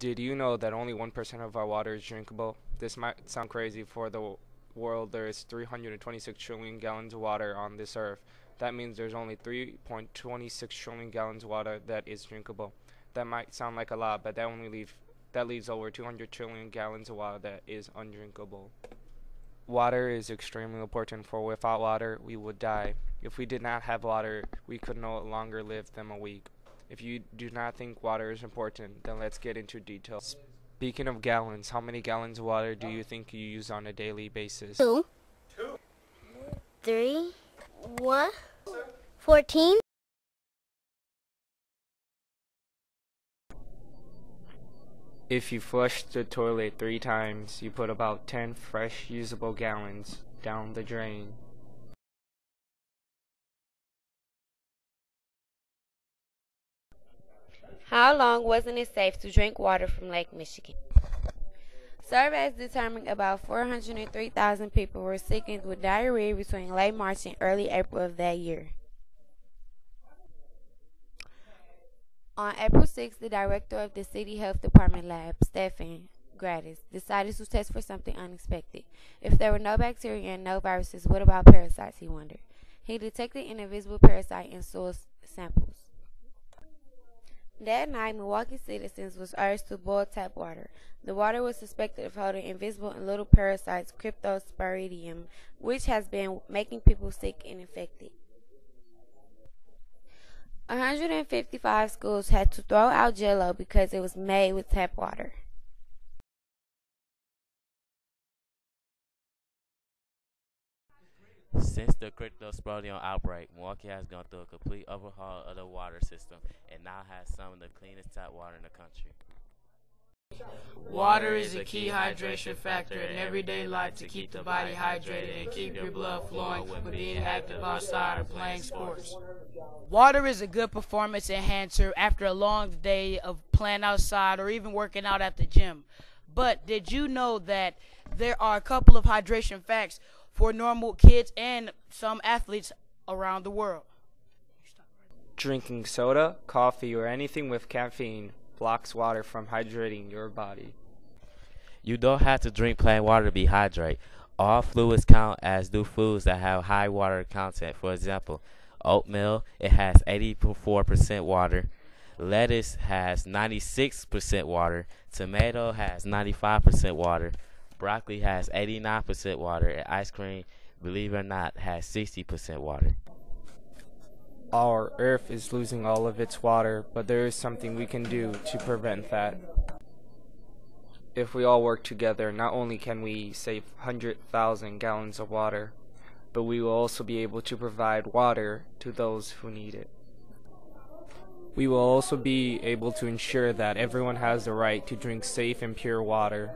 Did you know that only 1% of our water is drinkable? This might sound crazy. For the world, there is 326 trillion gallons of water on this earth. That means there's only 3.26 trillion gallons of water that is drinkable. That might sound like a lot, but that leaves over 200 trillion gallons of water that is undrinkable. Water is extremely important, for without water, we would die. If we did not have water, we could no longer live them a week. If you do not think water is important, then let's get into details. Speaking of gallons, how many gallons of water do you think you use on a daily basis? 2, 3, 1, 14. If you flush the toilet 3 times, you put about 10 fresh usable gallons down the drain. How long wasn't it safe to drink water from Lake Michigan? Surveys determined about 403,000 people were sickened with diarrhea between late March and early April of that year. On April 6, the director of the City Health Department lab, Stephen Gratis, decided to test for something unexpected. If there were no bacteria and no viruses, what about parasites, he wondered. He detected an invisible parasite in soil samples. That night, Milwaukee citizens was urged to boil tap water. The water was suspected of holding invisible and little parasites, Cryptosporidium, which has been making people sick and infected. 155 schools had to throw out Jell-O because it was made with tap water. Since the Cryptosporidium outbreak, Milwaukee has gone through a complete overhaul of the water system and now has some of the cleanest tap water in the country. Water is a key hydration factor in everyday life to keep the body hydrated and keep your blood flowing when being active outside or playing sports. Water is a good performance enhancer after a long day of playing outside or even working out at the gym. But did you know that there are a couple of hydration facts for normal kids and some athletes around the world? Drinking soda, coffee, or anything with caffeine blocks water from hydrating your body. You don't have to drink plain water to be hydrated. All fluids count, as do foods that have high water content. For example, oatmeal, it has 84% water. Lettuce has 96% water. Tomato has 95% water. Broccoli has 89% water. And ice cream, believe it or not, has 60% water. Our Earth is losing all of its water, but there is something we can do to prevent that. If we all work together, not only can we save 100,000 gallons of water, but we will also be able to provide water to those who need it. We will also be able to ensure that everyone has the right to drink safe and pure water.